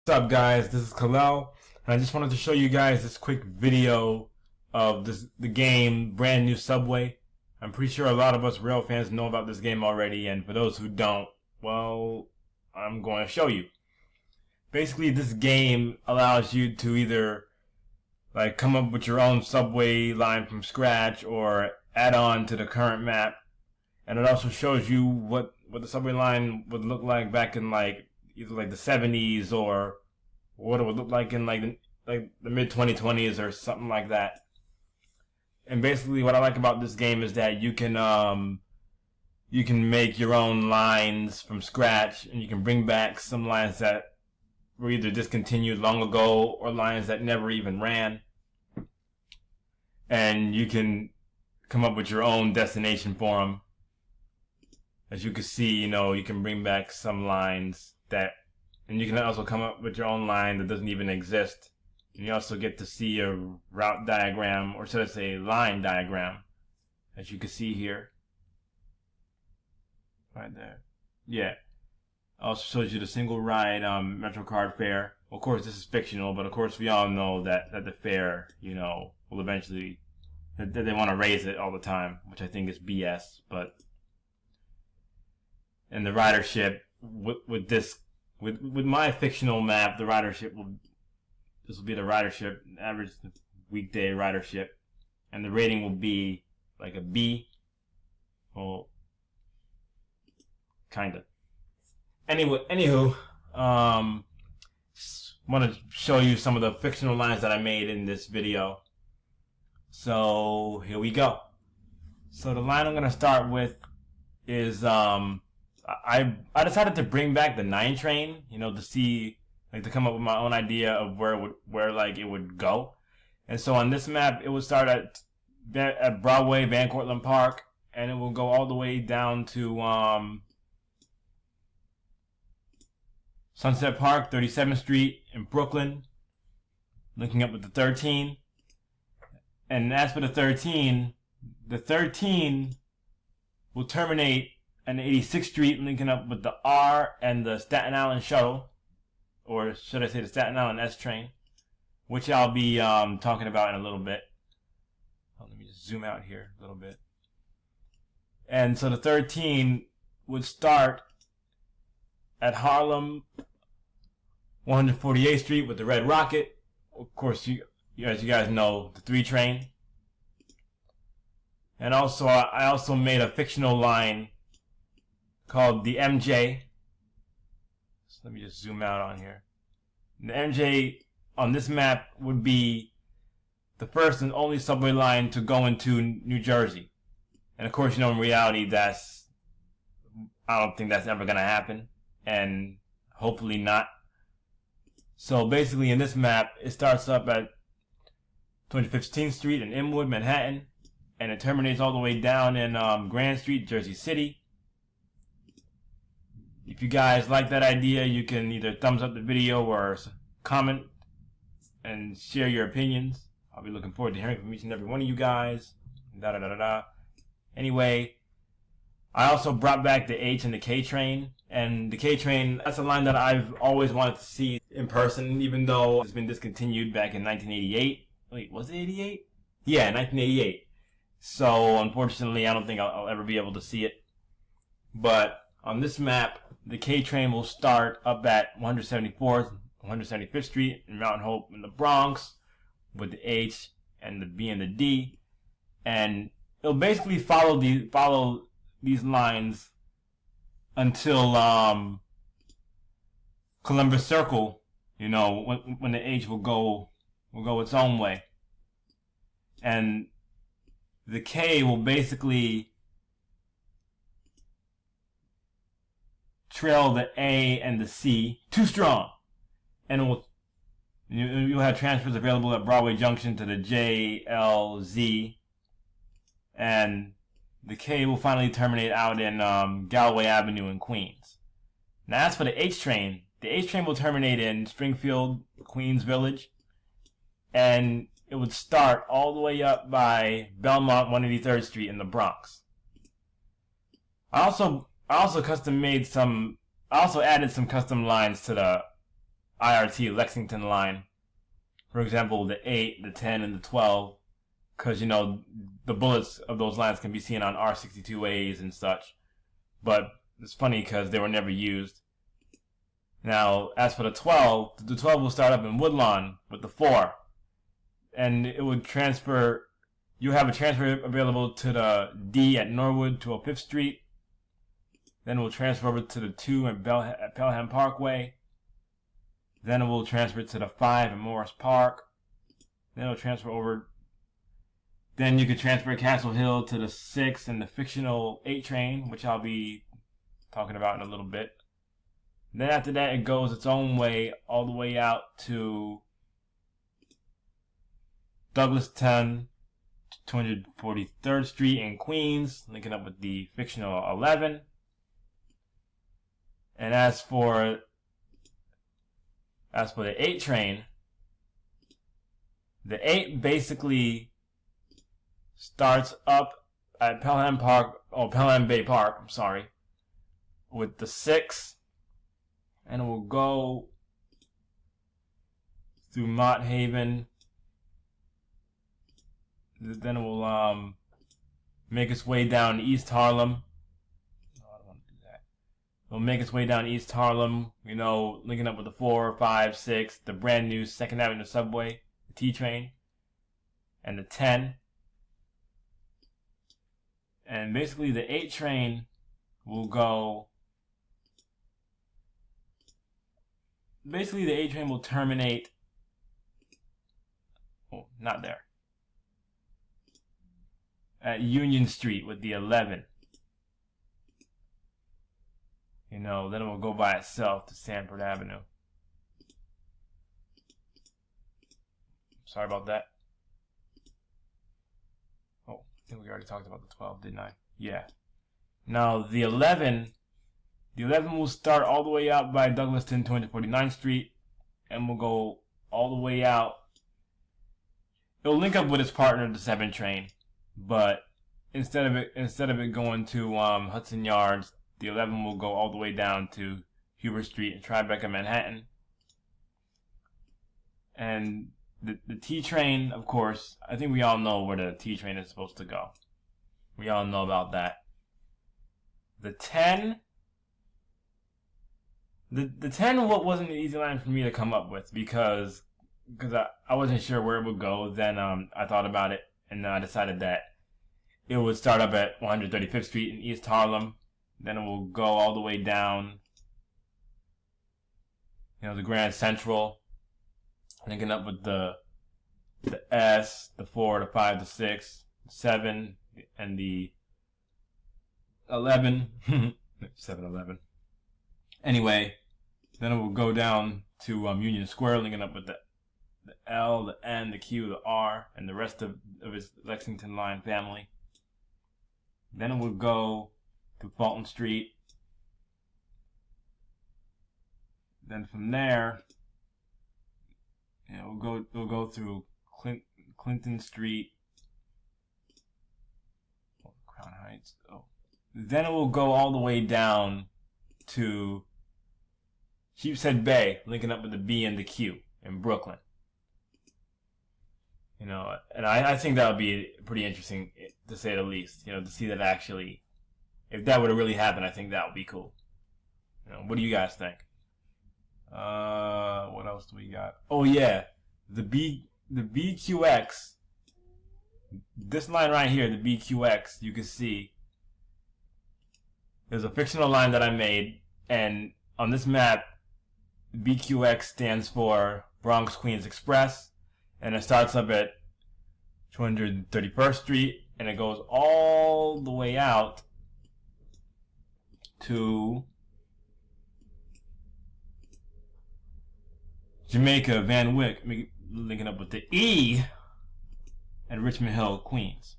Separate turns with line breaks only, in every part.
What's up, guys? This is Kal-El, and I just wanted to show you guys this quick video of the game Brand New Subway. I'm pretty sure a lot of us rail fans know about this game already, and for those who don't, well, I'm going to show you. Basically, this game allows you to either come up with your own subway line from scratch or add on to the current map, and it also shows you what the subway line would look like back in either the 70s or what it would look like in the mid 2020s or something like that. And basically what I like about this game is that you can make your own lines from scratch, and you can bring back some lines that were either discontinued long ago or lines that never even ran. And you can come up with your own destination for them. As you can see, you can bring back some lines and you can also come up with your own line that doesn't even exist. And you also get to see a route diagram, or should I say line diagram, as you can see here. Right there. Yeah. Also shows you the single ride MetroCard fare. Of course, this is fictional, but of course we all know that the fare, will eventually, that they want to raise it all the time, which I think is BS, but. And the ridership with my fictional map, the ridership this will be the ridership, average weekday ridership, and the rating will be like a B. Well, kinda. Anywho, want to show you some of the fictional lines that I made in this video. So here we go. So the line I'm gonna start with is I decided to bring back the 9 train, to see, to come up with my own idea of where it would go. And so on this map, it would start at Broadway, Van Cortlandt Park, and it will go all the way down to Sunset Park, 37th Street in Brooklyn, linking up with the 13. And as for the 13 will terminate and 86th Street, linking up with the R and the Staten Island shuttle, or should I say the Staten Island S train, which I'll be talking about in a little bit. Let me just zoom out here a little bit. And so the 13 would start at Harlem, 148th Street with the Red Rocket. Of course, as you guys know, the 3 train. And also, I also made a fictional line called the MJ. So let me just zoom out on here. The MJ on this map would be the first and only subway line to go into New Jersey. And of course, in reality, I don't think that's ever going to happen. And hopefully not. So basically in this map, it starts up at 215th Street in Inwood, Manhattan. And it terminates all the way down in Grand Street, Jersey City. If you guys like that idea, you can either thumbs up the video or comment and share your opinions. I'll be looking forward to hearing from each and every one of you guys. Anyway, I also brought back the H and the K train. And the K train, that's a line that I've always wanted to see in person, even though it's been discontinued back in 1988. Wait, was it 88? Yeah, 1988. So, unfortunately, I don't think I'll ever be able to see it. But on this map, the K train will start up at 174th, 175th Street in Mountain Hope in the Bronx with the H and the B and the D. And it'll basically follow these lines until Columbus Circle, when the H will go its own way. And the K will basically trail the A and the C too strong, and you'll have transfers available at Broadway Junction to the J, L, Z, and the K will finally terminate out in Galloway Avenue in Queens. Now as for the H train will terminate in Springfield, Queens Village, and it would start all the way up by Belmont, 183rd Street in the Bronx. I also added some custom lines to the IRT Lexington line. For example, the 8, the 10, and the 12. Because, you know, the bullets of those lines can be seen on R62As and such. But it's funny because they were never used. Now, as for the 12 will start up in Woodlawn with the 4. And it would transfer, you have a transfer available to the D at Norwood to 5th Street. Then it will transfer over to the 2 at Pelham Parkway. Then it will transfer to the 5 at Morris Park. Then it will transfer over. Then you could transfer Castle Hill to the 6 and the fictional 8 train, which I'll be talking about in a little bit. Then after that, it goes its own way all the way out to Douglastown, 243rd Street in Queens, linking up with the fictional 11. And as for the 8 train, the 8 basically starts up at Pelham Bay Park, I'm sorry, with the 6, and it will go through Mott Haven. Then it will make its way down East Harlem. No, I don't want to do that. It'll make its way down East Harlem, you know, linking up with the 4, 5, 6, the brand new 2nd Avenue subway, the T train, and the 10. And basically the 8 train will go. Basically the 8 train will terminate. Oh, not there. At Union Street with the 11. You know, then it will go by itself to Sanford Avenue. Sorry about that. Oh, I think we already talked about the 12, didn't I? Yeah. Now, the 11 will start all the way out by Douglaston, 249th Street, and will go all the way out. It'll link up with its partner, the 7 train. But instead of it going to Hudson Yards, the 11 will go all the way down to Hubert Street in Tribeca, Manhattan. And the T train, of course, I think we all know where the T train is supposed to go. We all know about that. The 10, the 10 wasn't an easy line for me to come up with because I wasn't sure where it would go. Then I thought about it. And I decided that it would start up at 135th Street in East Harlem. Then it will go all the way down, you know, the Grand Central, linking up with the S, the 4, the 5, the 6, the 7, and the 11. 7-Eleven. Anyway, then it will go down to Union Square, linking up with the L, the N, the Q, the R, and the rest of its Lexington line family. Then it would go to Fulton Street. Then from there, you know, we'll go through Clinton Street, Crown Heights. Oh, then it will go all the way down to Sheepshead Bay, linking up with the B and the Q in Brooklyn. You know, and I think that would be pretty interesting, to say the least. You know, to see that actually, if that were to really happen, I think that would be cool. You know, what do you guys think? What else do we got? Oh yeah, the BQX. This line right here, the BQX, you can see. There's a fictional line that I made, and on this map, BQX stands for Bronx Queens Express. And it starts up at 231st Street, and it goes all the way out to Jamaica, Van Wyck, linking up with the E and Richmond Hill, Queens.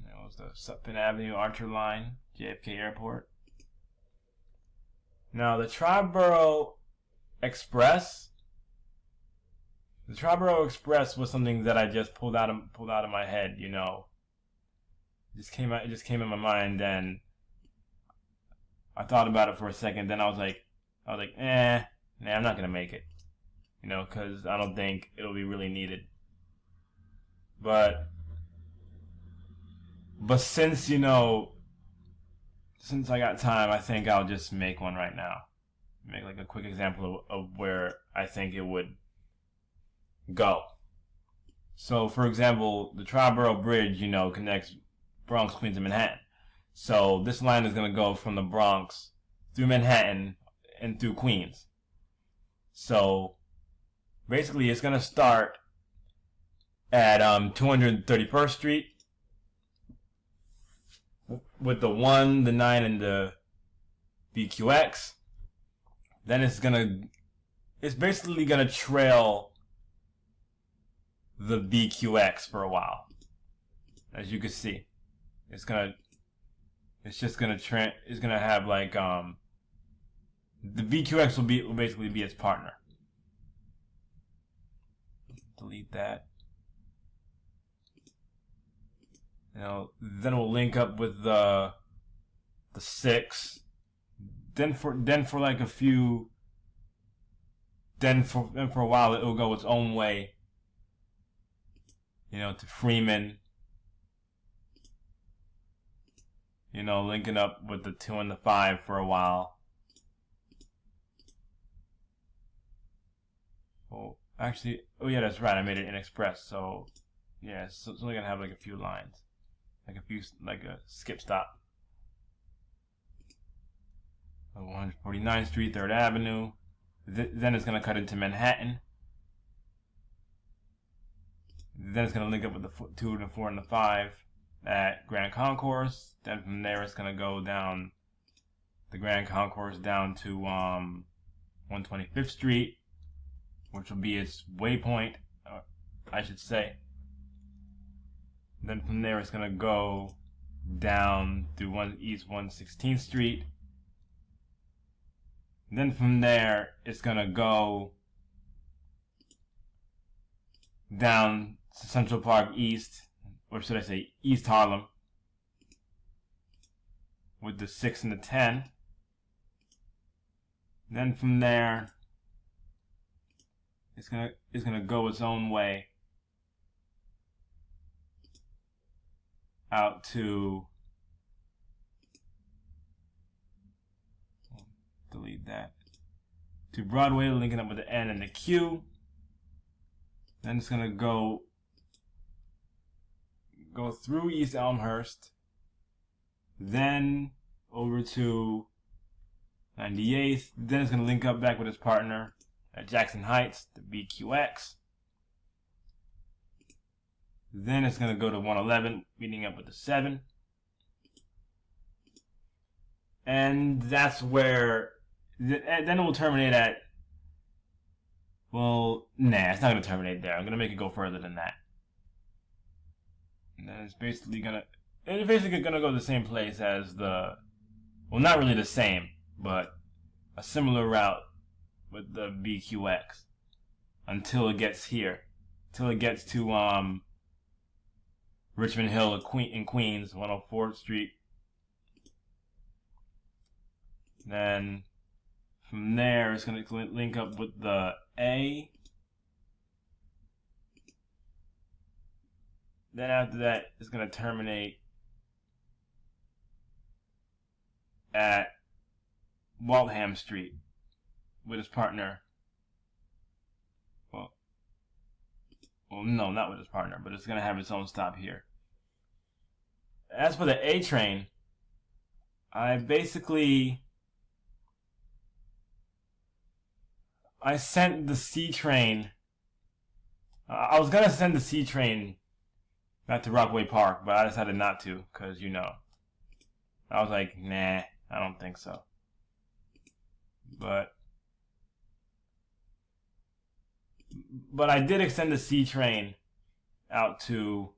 That was the Sutphin Avenue Archer line, JFK Airport. Now the Triborough Express. The Triborough Express was something that I just pulled out of my head, you know. It just came in my mind, and I thought about it for a second. Then I was like, I was like, nah, I'm not gonna make it. You know, because I don't think it'll be really needed. But since, you know, since I got time, I think I'll just make one right now. Make like a quick example of where I think it would go. So, for example, the Triborough Bridge, you know, connects Bronx, Queens, and Manhattan. So this line is going to go from the Bronx through Manhattan and through Queens. So basically, it's going to start at 231st Street with the 1, the 9, and the BQX. Then it's basically going to trail the BQX for a while. As you can see, it's gonna have like the BQX will basically be its partner. Delete that. You know, then we'll link up with the 6. Then for like a few. Then for a while it will go its own way. You know, to Freeman. You know, linking up with the 2 and the 5 for a while. Oh, actually, oh yeah, that's right. I made it in Express, so yeah, so it's only gonna have like a few lines, like a skip stop. 149th Street, 3rd Avenue. Then it's gonna cut into Manhattan. Then it's gonna link up with the 2 and the 4 and the 5 at Grand Concourse. Then from there it's gonna go down the Grand Concourse down to 125th Street, which will be its waypoint, I should say. Then from there it's gonna go down through East 116th Street. Then from there it's gonna go down to Central Park East, or should I say East Harlem, with the 6 and the 10. Then from there it's gonna go its own way out to, delete that, to Broadway, linking up with the N and the Q. Then it's gonna go through East Elmhurst, then over to 98th. Then it's gonna link up back with its partner at Jackson Heights, the BQX. Then it's gonna go to 111, meeting up with the 7. And that's where, then it will terminate at, well, nah, it's not gonna terminate there. I'm gonna make it go further than that. And then it's basically gonna go the same place as the, well, not really the same, but a similar route with the BQX until it gets here, till it gets to Richmond Hill in Queens, 104th Street. Then from there, it's going to link up with the A. Then after that, it's going to terminate at Waltham Street with his partner. Well, no, not with his partner, but it's going to have its own stop here. As for the A train, I sent the C train. I was going to send the C train back to Rockaway Park, but I decided not to, because, you know, I was like, nah, I don't think so. But I did extend the C train out to,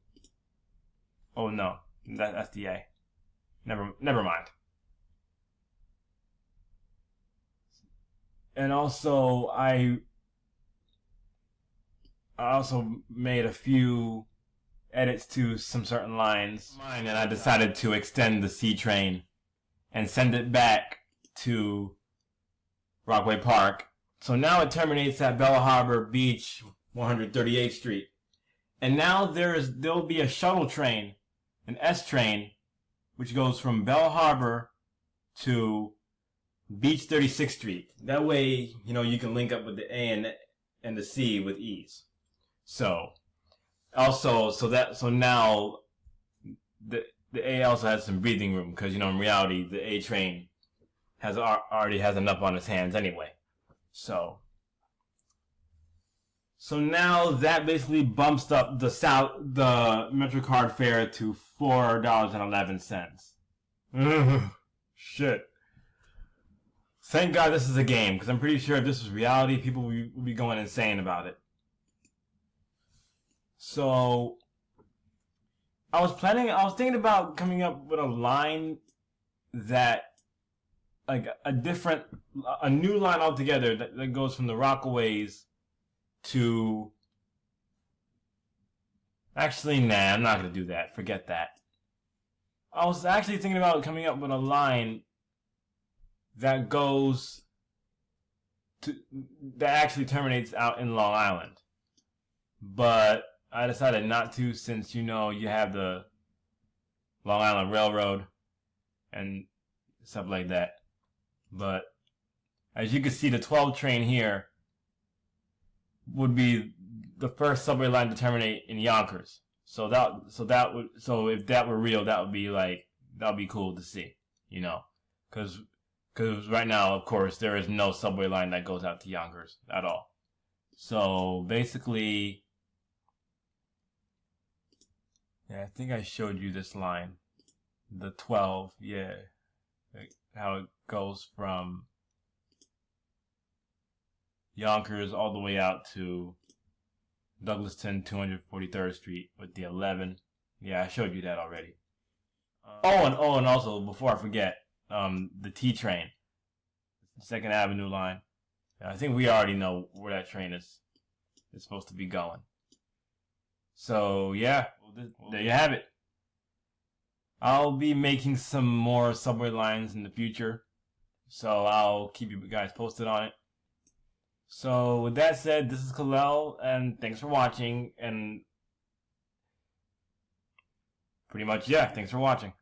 oh no, that's the A. Never mind. And also, I also made a few edits to some certain lines, and I decided to extend the C train and send it back to Rockaway Park. So now it terminates at Bella Harbor Beach, 138th Street. And now there'll be a shuttle train, an S train, which goes from Bella Harbor to Beach 36th Street. That way, you can link up with the A and the C with ease. So now the A also has some breathing room because in reality the A train already has enough on its hands anyway. So now that basically bumps up the MetroCard fare to $4.11. Shit. Thank God this is a game, because I'm pretty sure if this was reality, people would be going insane about it. So I was thinking about coming up with a line that, like a new line altogether that goes from the Rockaways to... Actually, nah, I'm not going to do that. Forget that. I was actually thinking about coming up with a line that actually terminates out in Long Island. But I decided not to, since you have the Long Island Railroad and stuff like that. But as you can see, the 12 train here would be the first subway line to terminate in Yonkers. So if that were real, that would be cool to see, because right now, of course, there is no subway line that goes out to Yonkers at all. So basically, yeah, I think I showed you this line, the 12, yeah, like how it goes from Yonkers all the way out to Douglaston, 243rd Street with the 11. Yeah, I showed you that already. And also, before I forget, the T train, the 2nd Avenue line. I think we already know where that train is supposed to be going. So yeah, there you have it. I'll be making some more subway lines in the future, so I'll keep you guys posted on it. So with that said, this is Kal-El, and thanks for watching, and pretty much, yeah, thanks for watching.